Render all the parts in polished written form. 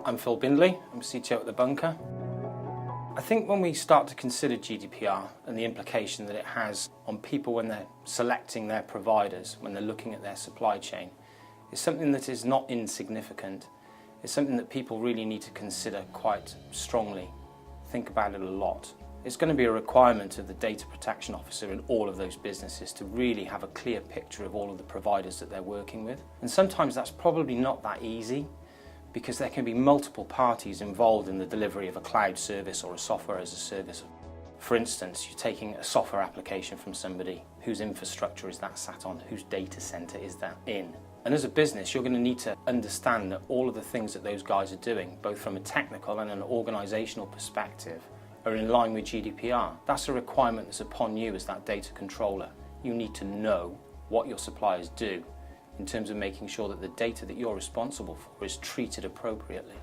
I'm Phil Bindley, I'm CTO at The Bunker. I think when we start to consider GDPR and the implication that it has on people when they're selecting their providers, when they're looking at their supply chain, is something that is not insignificant. It's something that people really need to consider quite strongly, think about it a lot. It's going to be a requirement of the data protection officer in all of those businesses to really have a clear picture of all of the providers that they're working with. And sometimes that's probably not that easy, because there can be multiple parties involved in the delivery of a cloud service or a software as a service. For instance, you're taking a software application from somebody whose infrastructure is that sat on, whose data center is that in. And as a business, you're going to need to understand that all of the things that those guys are doing, both from a technical and an organizational perspective, are in line with GDPR. That's a requirement that's upon you as that data controller. You need to know what your suppliers do in terms of making sure that the data that you're responsible for is treated appropriately.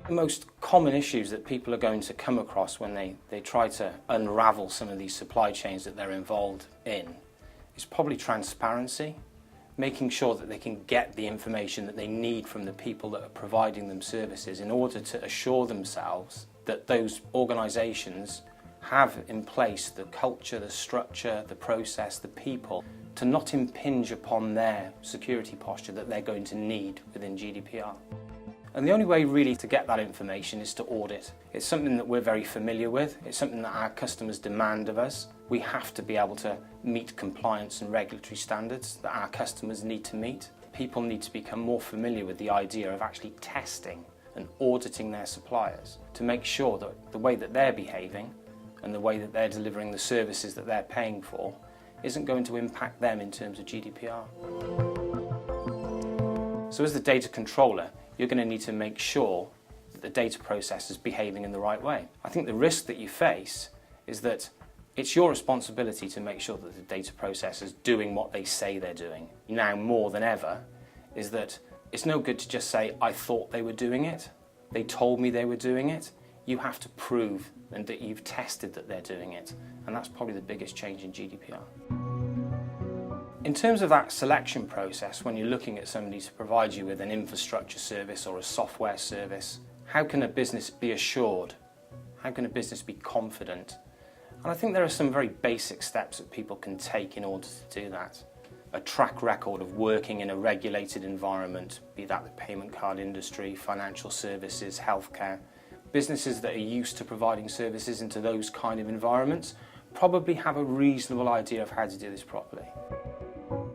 The most common issues that people are going to come across when they try to unravel some of these supply chains that they're involved in is probably transparency, making sure that they can get the information that they need from the people that are providing them services in order to assure themselves that those organisations have in place the culture, the structure, the process, the people, to not impinge upon their security posture that they're going to need within GDPR. And the only way really to get that information is to audit. It's something that we're very familiar with. It's something that our customers demand of us. We have to be able to meet compliance and regulatory standards that our customers need to meet. People need to become more familiar with the idea of actually testing and auditing their suppliers to make sure that the way that they're behaving and the way that they're delivering the services that they're paying for isn't going to impact them in terms of GDPR. So as the data controller, you're going to need to make sure that the data process is behaving in the right way. I think the risk that you face is that it's your responsibility to make sure that the data process is doing what they say they're doing. Now more than ever, is that it's no good to just say, I thought they were doing it, they told me they were doing it. You have to prove and that you've tested that they're doing it. And that's probably the biggest change in GDPR. In terms of that selection process, when you're looking at somebody to provide you with an infrastructure service or a software service, how can a business be assured? How can a business be confident? And I think there are some very basic steps that people can take in order to do that. A track record of working in a regulated environment, be that the payment card industry, financial services, healthcare. Businesses that are used to providing services into those kind of environments probably have a reasonable idea of how to do this properly.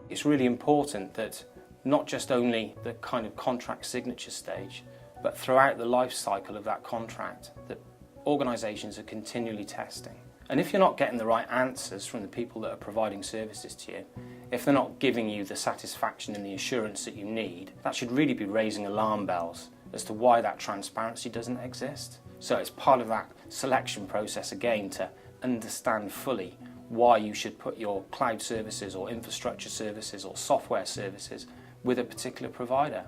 It's really important that not just only the kind of contract signature stage, but throughout the life cycle of that contract, that organisations are continually testing. And if you're not getting the right answers from the people that are providing services to you, if they're not giving you the satisfaction and the assurance that you need, that should really be raising alarm bells as to why that transparency doesn't exist. So it's part of that selection process again to understand fully why you should put your cloud services or infrastructure services or software services with a particular provider.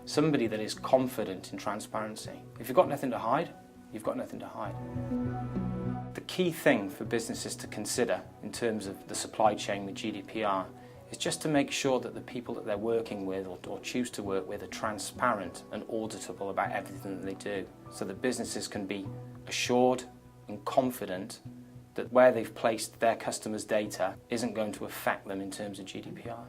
Somebody that is confident in transparency. If you've got nothing to hide, you've got nothing to hide. The key thing for businesses to consider in terms of the supply chain with GDPR is just to make sure that the people that they're working with or choose to work with are transparent and auditable about everything that they do, so that businesses can be assured and confident that where they've placed their customers' data isn't going to affect them in terms of GDPR.